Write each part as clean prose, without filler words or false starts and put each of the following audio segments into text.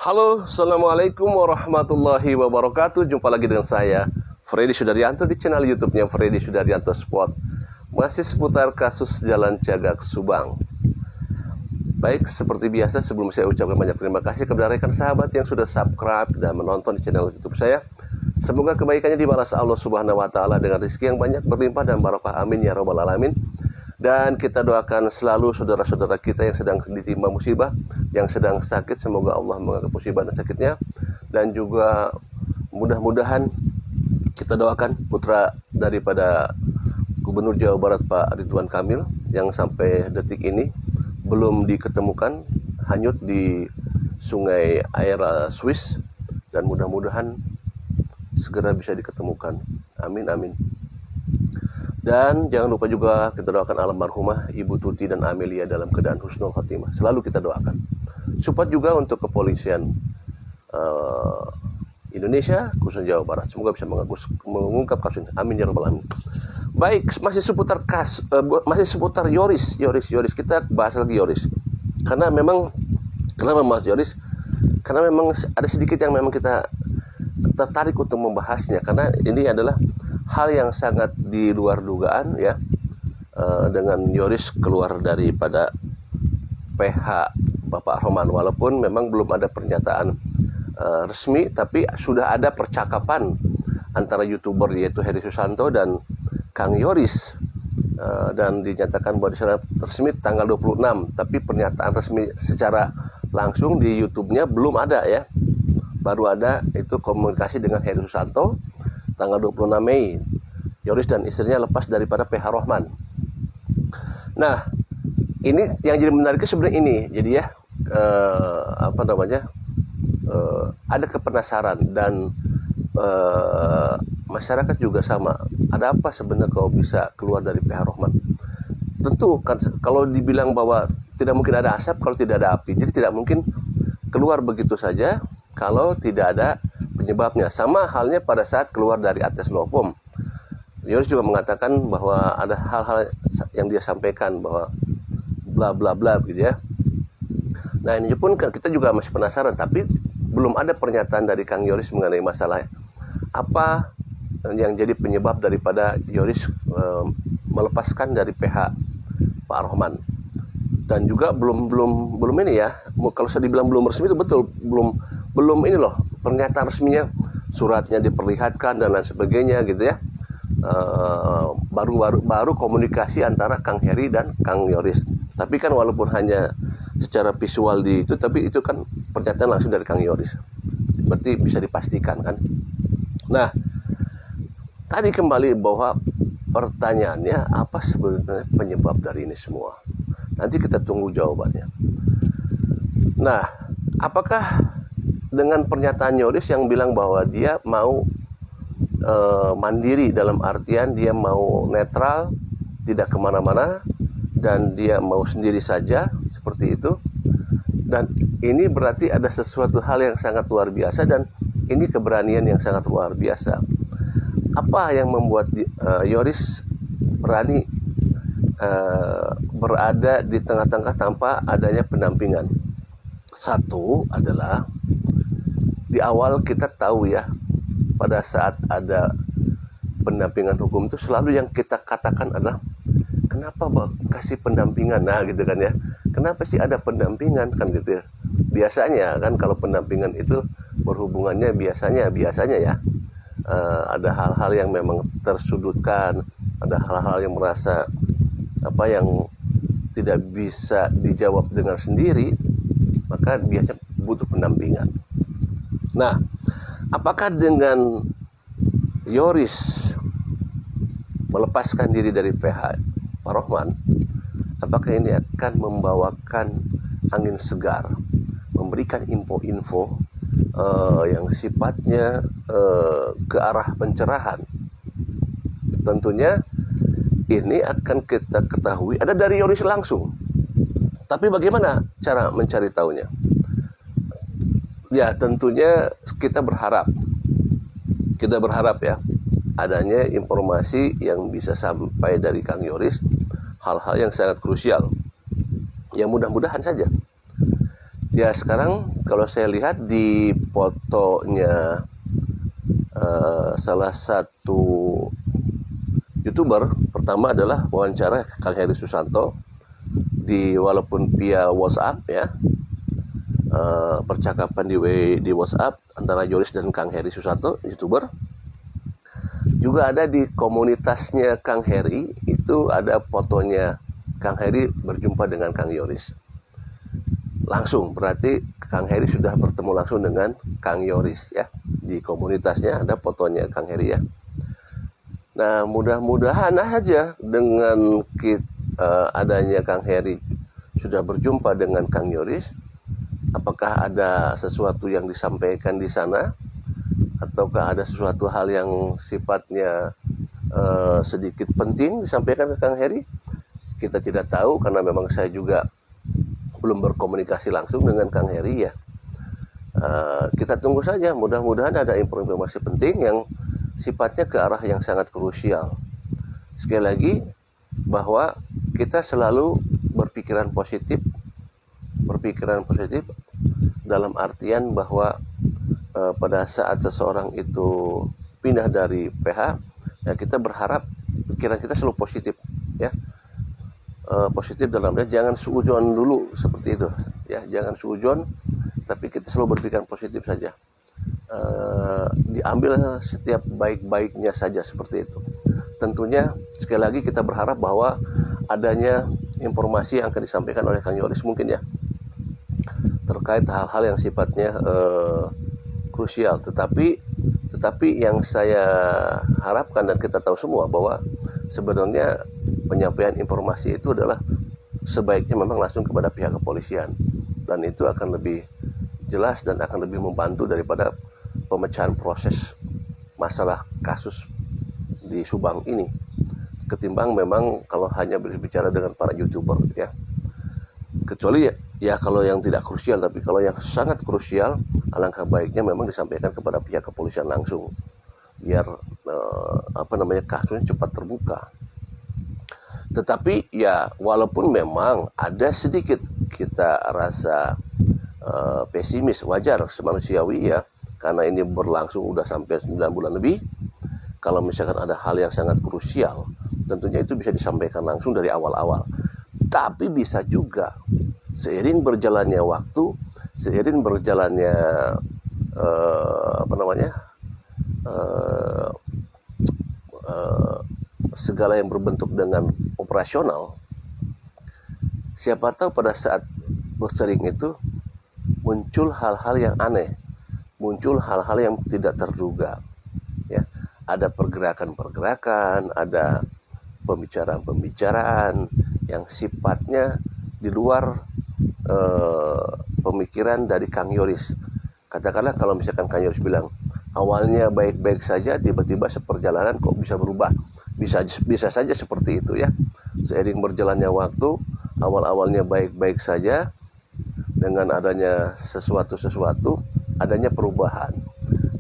Halo, Assalamualaikum warahmatullahi wabarakatuh. Jumpa lagi dengan saya, Freddy Sudaryanto, di channel YouTube-nya Freddy Sudaryanto Sport. Masih seputar kasus Jalan Cagak Subang. Baik, seperti biasa sebelum saya ucapkan banyak terima kasih kepada rekan sahabat yang sudah subscribe dan menonton di channel YouTube saya. Semoga kebaikannya dibalas Allah Subhanahu wa taala dengan rezeki yang banyak, berlimpah dan barokah. Amin ya rabbal alamin. Dan kita doakan selalu saudara-saudara kita yang sedang ditimpa musibah, yang sedang sakit, semoga Allah mengangkat musibah dan sakitnya. Dan juga mudah-mudahan kita doakan putra daripada Gubernur Jawa Barat Pak Ridwan Kamil yang sampai detik ini belum diketemukan, hanyut di sungai air Swiss, dan mudah-mudahan segera bisa diketemukan. Amin amin. Dan jangan lupa juga kita doakan almarhumah Ibu Tuti dan Amelia dalam keadaan husnul khotimah. Selalu kita doakan. Support juga untuk kepolisian Indonesia, khususnya Jawa Barat. Semoga bisa mengungkap kasus ini. Amin ya rabbal alamin. Baik, masih seputar Yoris. Kita bahas lagi Yoris. Karena memang kenapa Mas Yoris? Karena memang ada sedikit yang memang kita tertarik untuk membahasnya, karena ini adalah hal yang sangat di luar dugaan ya, dengan Yoris keluar daripada PH Bapak Roman, walaupun memang belum ada pernyataan resmi, tapi sudah ada percakapan antara YouTuber yaitu Heri Susanto dan Kang Yoris, dan dinyatakan bahwa secara resmi tanggal 26, tapi pernyataan resmi secara langsung di YouTube-nya belum ada ya. Baru ada itu komunikasi dengan Heri Susanto tanggal 26 Mei. Yoris dan istrinya lepas daripada PH Rohman. Nah, ini yang jadi menariknya sebenarnya ini. Jadi ya, ada kepenasaran dan masyarakat juga sama. Ada apa sebenarnya kalau bisa keluar dari PH Rohman? Tentu kan kalau dibilang bahwa tidak mungkin ada asap kalau tidak ada api. Jadi tidak mungkin keluar begitu saja kalau tidak ada penyebabnya. Sama halnya pada saat keluar dari Atas Lopom. Yoris juga mengatakan bahwa ada hal-hal yang dia sampaikan bahwa bla bla bla gitu ya. Nah, ini pun kita juga masih penasaran, tapi belum ada pernyataan dari Kang Yoris mengenai masalah apa yang jadi penyebab daripada Yoris melepaskan dari PH Pak Rohman. Dan juga belum ini ya. Kalau saya dibilang belum resmi itu betul, belum ini loh, pernyataan resminya, suratnya diperlihatkan dan lain sebagainya gitu ya. Baru komunikasi antara Kang Heri dan Kang Yoris. Tapi kan walaupun hanya secara visual di itu, tapi itu kan pernyataan langsung dari Kang Yoris. Berarti bisa dipastikan kan. Nah, tadi kembali bahwa pertanyaannya apa sebenarnya penyebab dari ini semua. Nanti kita tunggu jawabannya. Nah, apakah dengan pernyataan Yoris yang bilang bahwa dia mau mandiri, dalam artian dia mau netral, tidak kemana-mana, dan dia mau sendiri saja, seperti itu. Dan ini berarti ada sesuatu hal yang sangat luar biasa, dan ini keberanian yang sangat luar biasa. Apa yang membuat Yoris berani berada di tengah-tengah tanpa adanya pendampingan? Satu adalah di awal kita tahu ya, pada saat ada pendampingan hukum itu selalu yang kita katakan adalah kenapa kasih pendampingan, nah gitu kan ya, kenapa sih ada pendampingan kan gitu ya. Biasanya kan kalau pendampingan itu berhubungannya biasanya ya ada hal-hal yang memang tersudutkan, ada hal-hal yang merasa yang tidak bisa dijawab dengan sendiri, maka biasanya butuh pendampingan. Nah, apakah dengan Yoris melepaskan diri dari PH Pak Rohman, apakah ini akan membawakan angin segar, memberikan info-info yang sifatnya ke arah pencerahan? Tentunya ini akan kita ketahui ada dari Yoris langsung. Tapi bagaimana cara mencari tahunya? Ya, tentunya kita berharap ya adanya informasi yang bisa sampai dari Kang Yoris, hal-hal yang sangat krusial. Ya mudah-mudahan saja. Ya sekarang kalau saya lihat di fotonya salah satu YouTuber, pertama adalah wawancara Kang Heri Susanto walaupun via WhatsApp ya, percakapan di WhatsApp antara Yoris dan Kang Heri Susanto, YouTuber. Juga ada di komunitasnya Kang Heri, itu ada fotonya Kang Heri berjumpa dengan Kang Yoris langsung, berarti Kang Heri sudah bertemu langsung dengan Kang Yoris ya. Di komunitasnya ada fotonya Kang Heri ya. Nah mudah-mudahan aja dengan adanya Kang Heri sudah berjumpa dengan Kang Yoris, apakah ada sesuatu yang disampaikan di sana, ataukah ada sesuatu hal yang sifatnya sedikit penting disampaikan ke Kang Heri? Kita tidak tahu karena memang saya juga belum berkomunikasi langsung dengan Kang Heri ya. Kita tunggu saja, mudah-mudahan ada informasi penting yang sifatnya ke arah yang sangat krusial. Sekali lagi, bahwa kita selalu berpikiran positif dalam artian bahwa pada saat seseorang itu pindah dari PH, ya kita berharap pikiran kita selalu positif ya. Positif dalam artian jangan suudzon dulu seperti itu ya, jangan suudzon, tapi kita selalu berpikiran positif saja. Diambil setiap baik-baiknya saja seperti itu. Tentunya sekali lagi kita berharap bahwa adanya informasi yang akan disampaikan oleh Kang Yoris mungkin ya, terkait hal-hal yang sifatnya krusial. Tetapi yang saya harapkan dan kita tahu semua bahwa sebenarnya penyampaian informasi itu adalah sebaiknya memang langsung kepada pihak kepolisian, dan itu akan lebih jelas dan akan lebih membantu daripada pemecahan proses masalah kasus di Subang ini, ketimbang memang kalau hanya berbicara dengan para YouTuber ya. Kecuali ya kalau yang tidak krusial, tapi kalau yang sangat krusial, alangkah baiknya memang disampaikan kepada pihak kepolisian langsung, biar kasusnya cepat terbuka. Tetapi ya walaupun memang ada sedikit kita rasa pesimis, wajar, semanusiawi ya, karena ini berlangsung udah sampai 9 bulan lebih. Kalau misalkan ada hal yang sangat krusial, tentunya itu bisa disampaikan langsung dari awal-awal. Tapi bisa juga seiring berjalannya waktu, seiring berjalannya segala yang berbentuk dengan operasional, siapa tahu pada saat bersering itu muncul hal-hal yang aneh, muncul hal-hal yang tidak terduga ya. Ada pergerakan-pergerakan, ada pembicaraan-pembicaraan yang sifatnya di luar pemikiran dari Kang Yoris. Katakanlah kalau misalkan Kang Yoris bilang awalnya baik-baik saja, tiba-tiba seperjalanan kok bisa berubah, bisa saja seperti itu ya. Seiring berjalannya waktu, awal-awalnya baik-baik saja, dengan adanya sesuatu adanya perubahan,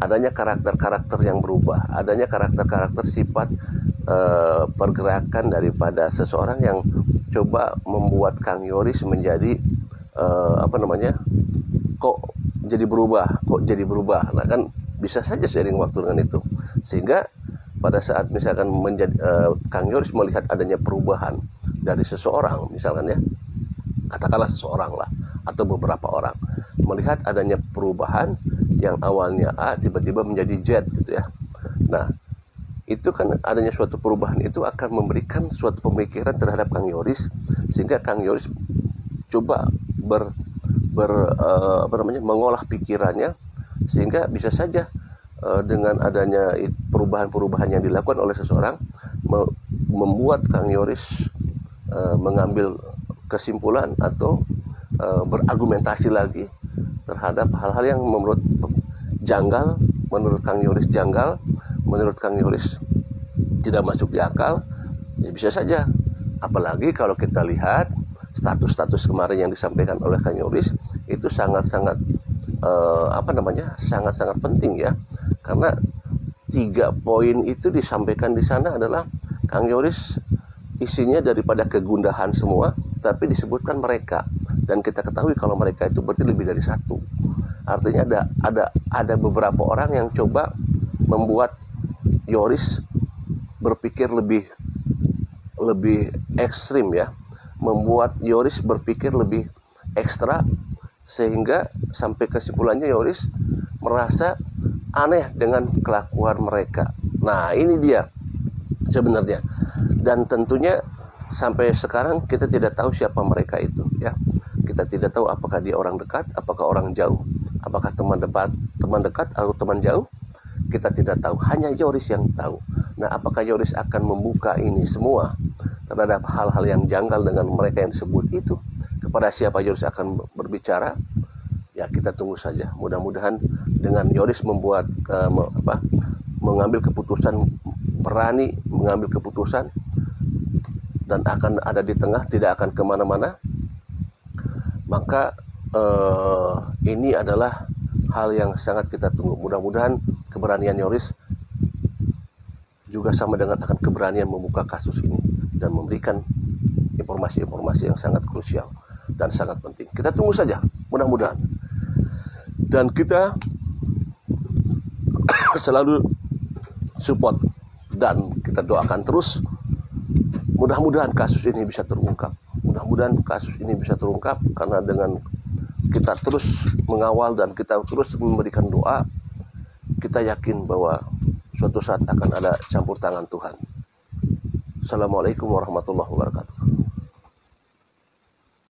adanya karakter-karakter yang berubah, adanya karakter-karakter sifat pergerakan daripada seseorang yang coba membuat Kang Yoris menjadi kok jadi berubah. Nah kan bisa saja seiring waktu dengan itu, sehingga pada saat misalkan Kang Yoris melihat adanya perubahan dari seseorang, misalkan ya, katakanlah seseorang lah atau beberapa orang melihat adanya perubahan yang awalnya A tiba-tiba menjadi Z gitu ya. Nah itu kan adanya suatu perubahan itu akan memberikan suatu pemikiran terhadap Kang Yoris, sehingga Kang Yoris coba mengolah pikirannya, sehingga bisa saja dengan adanya perubahan-perubahan yang dilakukan oleh seseorang membuat Kang Yoris mengambil kesimpulan atau berargumentasi lagi terhadap hal-hal yang menurut Kang Yoris janggal, menurut Kang Yoris tidak masuk di akal. Ya bisa saja, apalagi kalau kita lihat status-status kemarin yang disampaikan oleh Kang Yoris itu sangat-sangat sangat-sangat penting ya, karena 3 poin itu disampaikan di sana adalah Kang Yoris isinya daripada kegundahan semua, tapi disebutkan mereka. dan kita ketahui kalau mereka itu berarti lebih dari satu. Artinya ada beberapa orang yang coba membuat Yoris berpikir lebih ekstrim ya, membuat Yoris berpikir lebih ekstra, sehingga sampai kesimpulannya Yoris merasa aneh dengan kelakuan mereka. Nah, ini dia sebenarnya. Dan tentunya sampai sekarang kita tidak tahu siapa mereka itu ya. Kita tidak tahu apakah dia orang dekat, apakah orang jauh, apakah teman dekat atau teman jauh. Kita tidak tahu, hanya Yoris yang tahu. Nah, apakah Yoris akan membuka ini semua terhadap hal-hal yang janggal dengan mereka yang disebut itu? Kepada siapa Yoris akan berbicara? Ya, kita tunggu saja. Mudah-mudahan dengan Yoris mengambil keputusan, berani mengambil keputusan, dan akan ada di tengah, tidak akan kemana-mana, maka ini adalah hal yang sangat kita tunggu. Mudah-mudahan keberanian Yoris juga sama dengan akan keberanian membuka kasus ini dan memberikan informasi-informasi yang sangat krusial dan sangat penting. Kita tunggu saja, mudah-mudahan. Dan kita selalu support dan kita doakan terus. Mudah-mudahan kasus ini bisa terungkap. Mudah-mudahan kasus ini bisa terungkap, karena dengan kita terus mengawal dan kita terus memberikan doa, kita yakin bahwa suatu saat akan ada campur tangan Tuhan. Assalamualaikum warahmatullahi wabarakatuh.